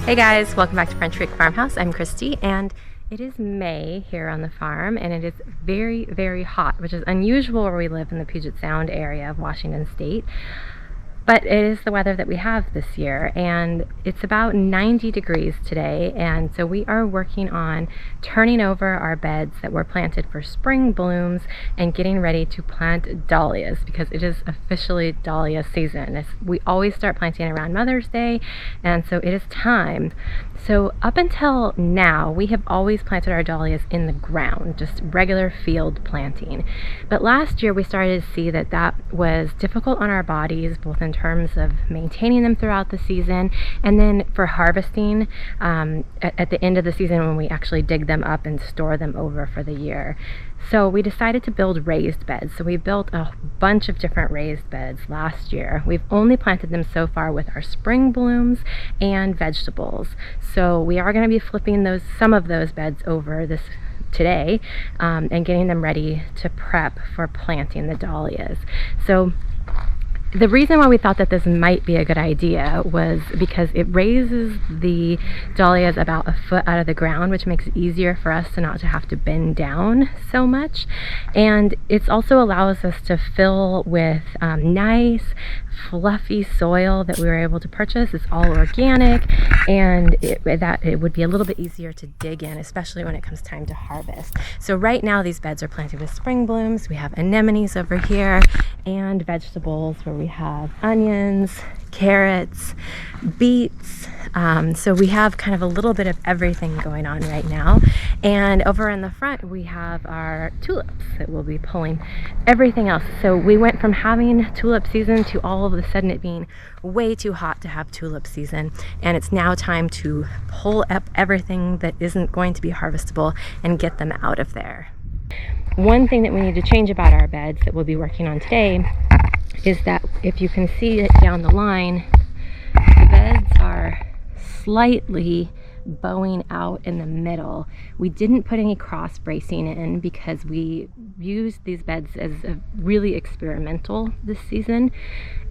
Hey guys, welcome back to Creek Farmhouse. I'm Christy, and it is May here on the farm, and it is very, very hot, which is unusual where we live in the Puget Sound area of Washington State. But it is the weather that we have this year, and it's about 90 degrees today, and so we are working on turning over our beds that were planted for spring blooms and getting ready to plant dahlias, because it is officially dahlia season. We always start planting around Mother's Day, and so it is time. So up until now, we have always planted our dahlias in the ground, just regular field planting. But last year we started to see that that was difficult on our bodies, both in terms of maintaining them throughout the season and then for harvesting at the end of the season when we actually dig them up and store them over for the year. So we decided to build raised beds. So we built a bunch of different raised beds last year. We've only planted them so far with our spring blooms and vegetables. So we are going to be flipping some of those beds over today and getting them ready to prep for planting the dahlias. So the reason why we thought that this might be a good idea was because it raises the dahlias about a foot out of the ground, which makes it easier for us to not to have to bend down so much. And it also allows us to fill with nice, fluffy soil that we were able to purchase. It's all organic, and it would be a little bit easier to dig in, especially when it comes time to harvest. So right now these beds are planted with spring blooms. We have anemones over here and vegetables where we have onions, carrots, beets. So we have kind of a little bit of everything going on right now. And over in the front we have our tulips that we'll be pulling everything else. So we went from having tulip season to all of a sudden it being way too hot to have tulip season, and it's now time to pull up everything that isn't going to be harvestable and get them out of there. One thing that we need to change about our beds that we'll be working on today is that if you can see it down the line, the beds are slightly bowing out in the middle. We didn't put any cross bracing in because we used these beds as really experimental this season,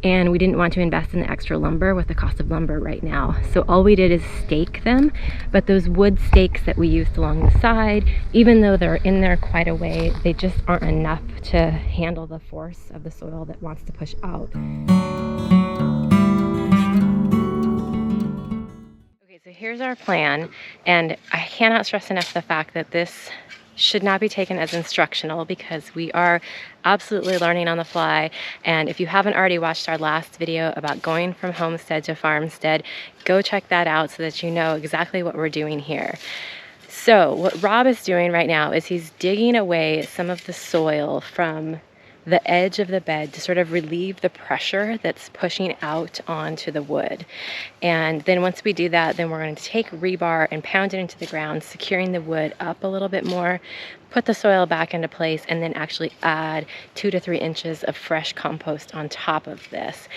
and we didn't want to invest in the extra lumber with the cost of lumber right now. So all we did is stake them, but those wood stakes that we used along the side, even though they're in there quite a way, they just aren't enough to handle the force of the soil that wants to push out. So here's our plan, and I cannot stress enough the fact that this should not be taken as instructional because we are absolutely learning on the fly. And if you haven't already watched our last video about going from homestead to farmstead, go check that out so that you know exactly what we're doing here. So what Rob is doing right now is he's digging away some of the soil from the edge of the bed to sort of relieve the pressure that's pushing out onto the wood. And then once we do that, then we're going to take rebar and pound it into the ground, securing the wood up a little bit more, put the soil back into place, and then actually add 2 to 3 inches of fresh compost on top of this.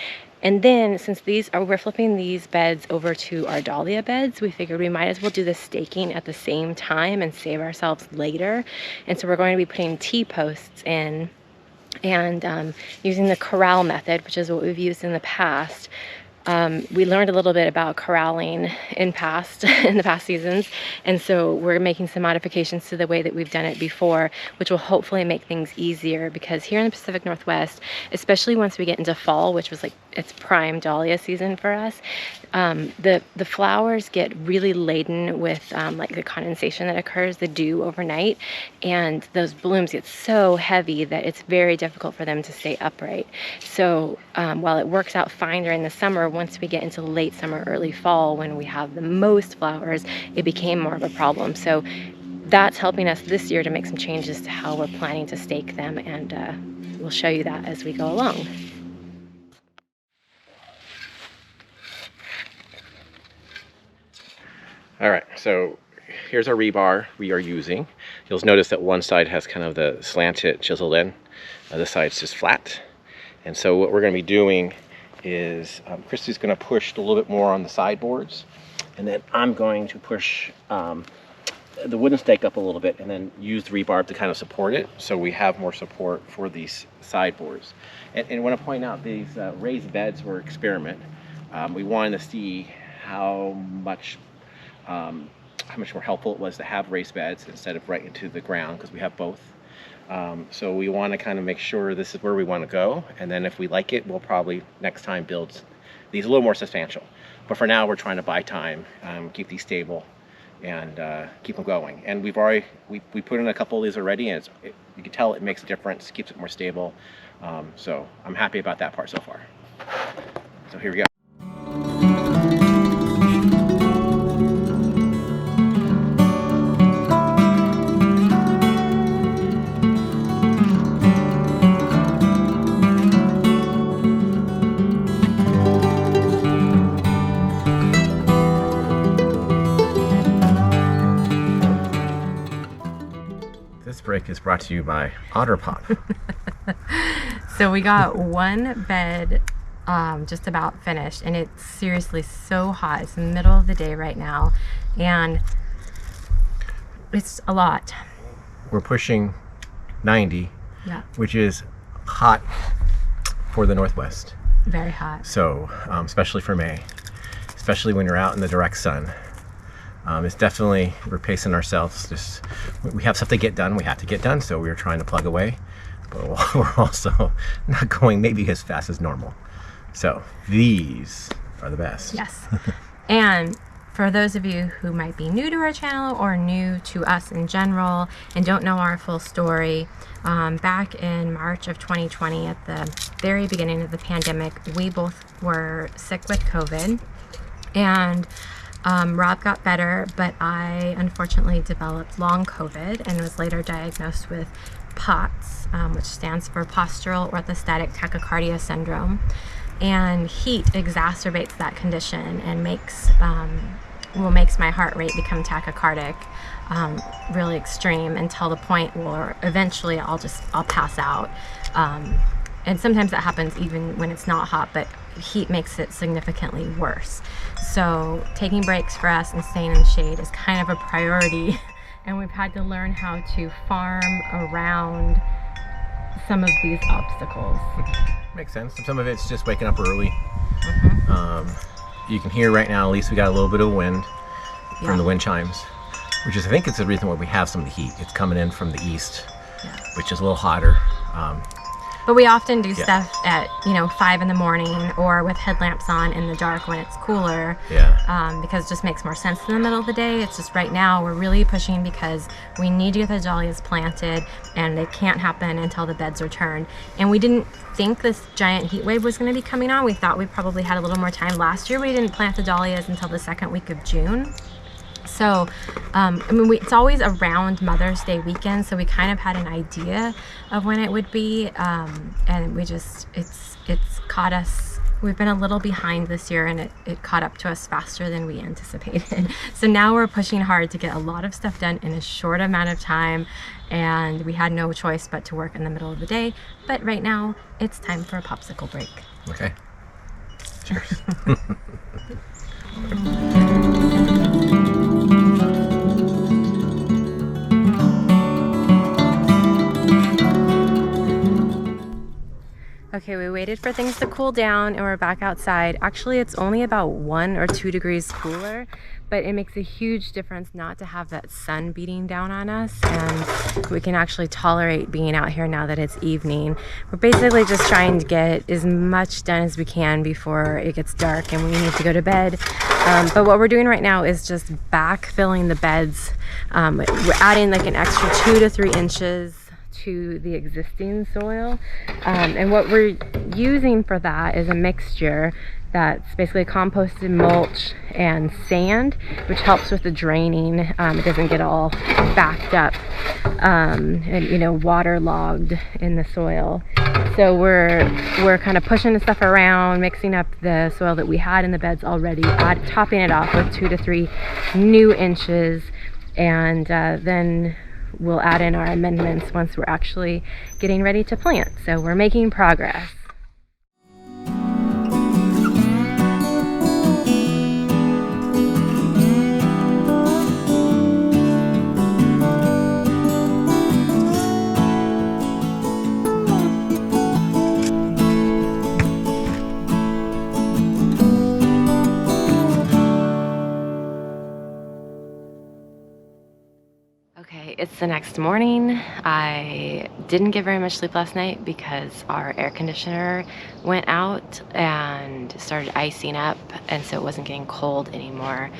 And then since we're flipping these beds over to our dahlia beds, we figured we might as well do the staking at the same time and save ourselves later. And so we're going to be putting T-posts in and using the corral method, which is what we've used in the past. We learned a little bit about corralling in the past seasons, and so we're making some modifications to the way that we've done it before, which will hopefully make things easier, because here in the Pacific Northwest, especially once we get into fall, which was like it's prime dahlia season for us, the flowers get really laden with like the condensation that occurs, the dew overnight, and those blooms get so heavy that it's very difficult for them to stay upright. So while it works out fine during the summer, once we get into late summer, early fall, when we have the most flowers, it became more of a problem. So that's helping us this year to make some changes to how we're planning to stake them, and we'll show you that as we go along. All right, so here's our rebar we are using. You'll notice that one side has kind of the slanted chiseled in, the other side's just flat. And so what we're going to be doing is Christy's going to push a little bit more on the sideboards, and then I'm going to push the wooden stake up a little bit and then use the rebar to kind of support it, so we have more support for these sideboards. And I want to point out these raised beds were experiment. We wanted to see how much how much more helpful it was to have raised beds instead of right into the ground, because we have both. So we want to kind of make sure this is where we want to go, and then if we like it, we'll probably next time build these a little more substantial. But for now, we're trying to buy time, keep these stable, and keep them going. And we put in a couple of these already, and you can tell it makes a difference, keeps it more stable. So I'm happy about that part so far. So here we go. This break is brought to you by Otter Pop. So we got one bed just about finished, and it's seriously so hot. It's the middle of the day right now, and it's a lot. We're pushing 90, Yeah, which is hot for the Northwest. very hot. So, especially for May, especially when you're out in the direct sun. It's definitely, we're pacing ourselves. Just, we have stuff to get done. We have to get done, so we're trying to plug away. But we're also not going maybe as fast as normal. So these are the best. Yes. And for those of you who might be new to our channel or new to us in general and don't know our full story, back in March of 2020, at the very beginning of the pandemic, we both were sick with COVID. And Rob got better, but I unfortunately developed long COVID and was later diagnosed with POTS, which stands for postural orthostatic tachycardia syndrome. And heat exacerbates that condition and makes my heart rate become tachycardic, really extreme, until the point where eventually I'll pass out. And sometimes that happens even when it's not hot, but heat makes it significantly worse. So taking breaks for us and staying in the shade is kind of a priority, and we've had to learn how to farm around some of these obstacles. Makes sense. Some of it's just waking up early. Mm-hmm. You can hear right now, at least we got a little bit of wind from Yeah. the wind chimes, which is, I think it's the reason why we have some of the heat. It's coming in from the east, which is a little hotter. But we often do stuff at 5 in the morning or with headlamps on in the dark when it's cooler. Because it just makes more sense in the middle of the day. It's just right now we're really pushing because we need to get the dahlias planted, and it can't happen until the beds are turned. And we didn't think this giant heat wave was going to be coming on. We thought we probably had a little more time. Last year we didn't plant the dahlias until the second week of June. So, it's always around Mother's Day weekend, so we kind of had an idea of when it would be, and we just, it's caught us. We've been a little behind this year, and it caught up to us faster than we anticipated. So now we're pushing hard to get a lot of stuff done in a short amount of time, and we had no choice but to work in the middle of the day. But right now, it's time for a popsicle break. Okay. Cheers. Okay, we waited for things to cool down and we're back outside. Actually, it's only about 1 or 2 degrees cooler, but it makes a huge difference not to have that sun beating down on us, and we can actually tolerate being out here now that it's evening. We're basically just trying to get as much done as we can before it gets dark and we need to go to bed. But what we're doing right now is just backfilling the beds. We're adding like an extra 2 to 3 inches to the existing soil, and what we're using for that is a mixture that's basically composted mulch and sand, which helps with the draining. It doesn't get all backed up and waterlogged in the soil. So we're kind of pushing the stuff around, mixing up the soil that we had in the beds already, topping it off with 2 to 3 new inches, and then we'll add in our amendments once we're actually getting ready to plant. So we're making progress. It's the next morning. I didn't get very much sleep last night because our air conditioner went out and started icing up, and so it wasn't getting cold anymore.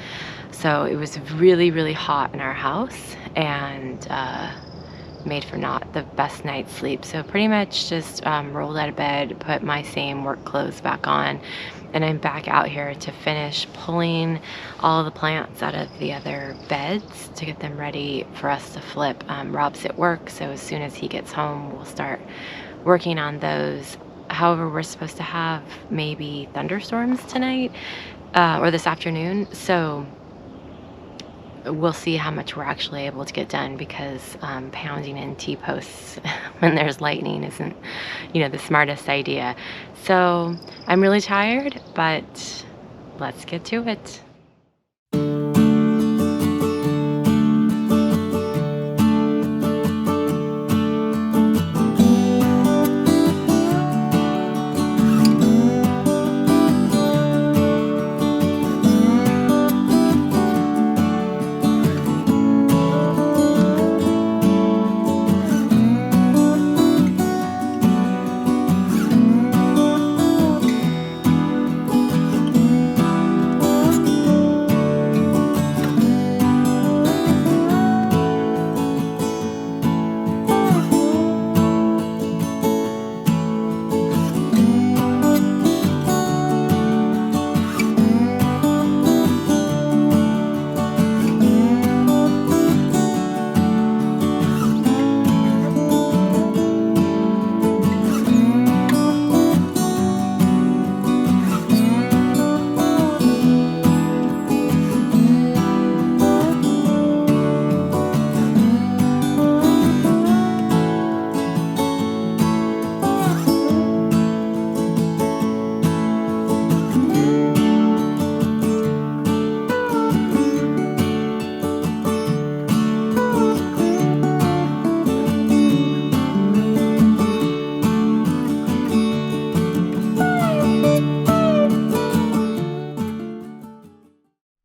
So it was really, really hot in our house and made for not the best night's sleep. So pretty much just rolled out of bed, put my same work clothes back on, and I'm back out here to finish pulling all the plants out of the other beds to get them ready for us to flip. Rob's at work, so as soon as he gets home, we'll start working on those. However, we're supposed to have maybe thunderstorms tonight or this afternoon, so we'll see how much we're actually able to get done, because pounding in T-posts when there's lightning isn't, the smartest idea. So I'm really tired, but let's get to it.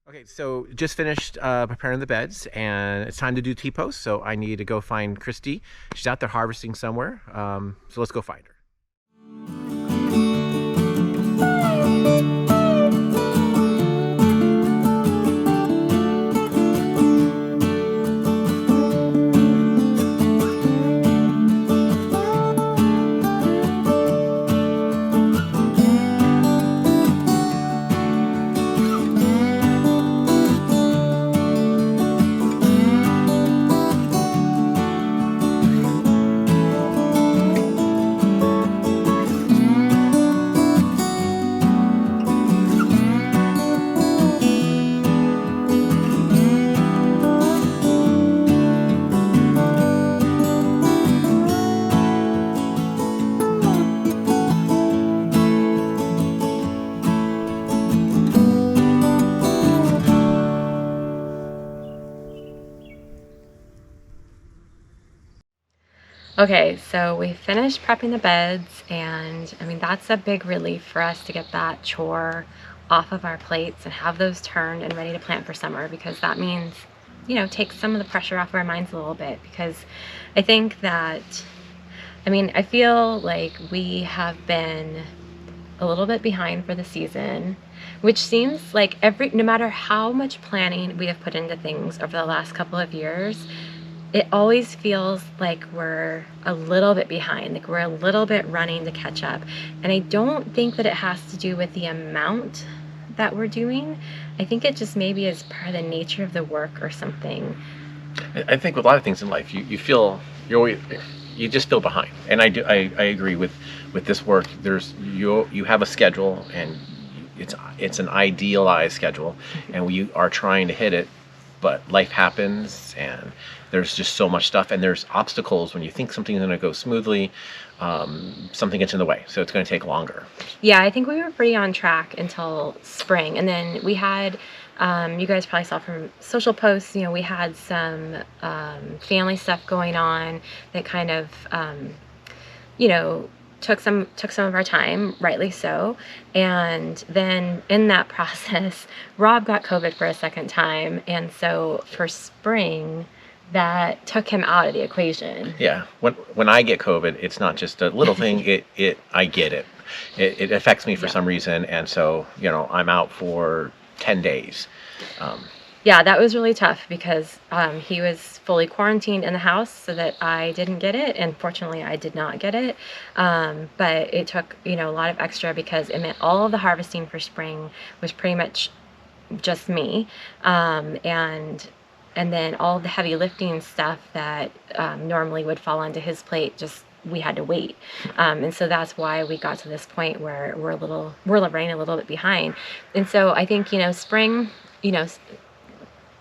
Okay, so just finished preparing the beds, and it's time to do T-posts, so I need to go find Christy. She's out there harvesting somewhere, so let's go find her. Okay, so we finished prepping the beds, and I mean, that's a big relief for us to get that chore off of our plates and have those turned and ready to plant for summer, because that means, take some of the pressure off our minds a little bit. Because I think that, I feel like we have been a little bit behind for the season, which seems like no matter how much planning we have put into things over the last couple of years, it always feels like we're a little bit behind, like we're a little bit running to catch up. And I don't think that it has to do with the amount that we're doing. I think it just maybe is part of the nature of the work or something. I think with a lot of things in life, you just feel behind, and I agree with this work. You have a schedule, and it's an idealized schedule, and we are trying to hit it, but life happens, and there's just so much stuff, and there's obstacles. When you think something's going to go smoothly, something gets in the way, so it's going to take longer. Yeah, I think we were pretty on track until spring, and then we had, you guys probably saw from social posts, we had some family stuff going on that kind of, took some of our time, rightly so. And then in that process, Rob got COVID for a second time, and so for spring, that took him out of the equation. Yeah, when I get COVID, it's not just a little thing. I get it. It affects me for some reason, and so I'm out for 10 days. Yeah, that was really tough because he was fully quarantined in the house so that I didn't get it, and fortunately I did not get it. But it took a lot of extra because it meant all of the harvesting for spring was pretty much just me, and then all the heavy lifting stuff that normally would fall onto his plate, just we had to wait. And so that's why we got to this point where we're running a little bit behind. And so I think spring,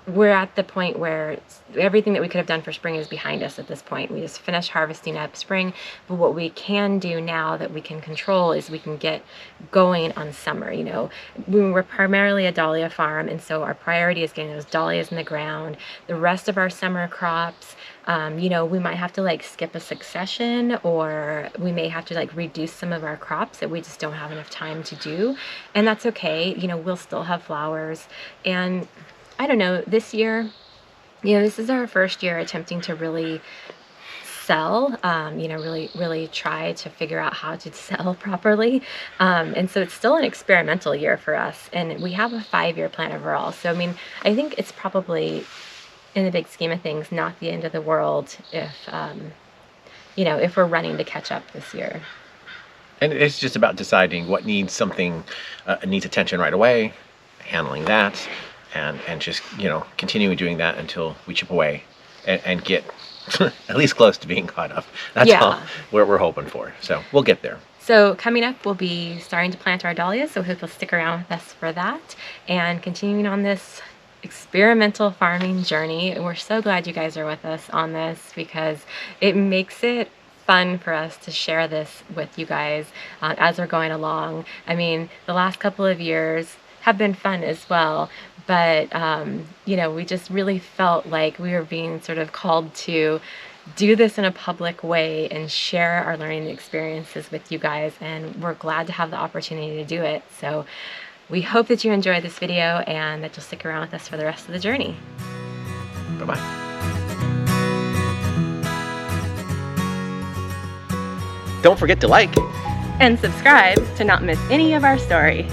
we're at the point where everything that we could have done for spring is behind us at this point. We just finished harvesting up spring, but what we can do now that we can control is we can get going on summer. We're primarily a dahlia farm, and so our priority is getting those dahlias in the ground. The rest of our summer crops, we might have to skip a succession, or we may have to reduce some of our crops that we just don't have enough time to do, and that's okay. We'll still have flowers. And I don't know, this year, this is our first year attempting to really sell, really try to figure out how to sell properly. And so it's still an experimental year for us, and we have a 5-year plan overall. So, I think it's probably, in the big scheme of things, not the end of the world if we're running to catch up this year. And it's just about deciding what needs needs attention right away, handling that, and just continuing doing that until we chip away and get at least close to being caught up. That's all we're hoping for. So we'll get there. So coming up, we'll be starting to plant our dahlias, so we hope you'll stick around with us for that, and continuing on this experimental farming journey. We're so glad you guys are with us on this, because it makes it fun for us to share this with you guys as we're going along. The last couple of years have been fun as well, but we just really felt like we were being sort of called to do this in a public way and share our learning experiences with you guys, and we're glad to have the opportunity to do it. So we hope that you enjoyed this video and that you'll stick around with us for the rest of the journey. Bye-bye. Don't forget to like and subscribe to not miss any of our story.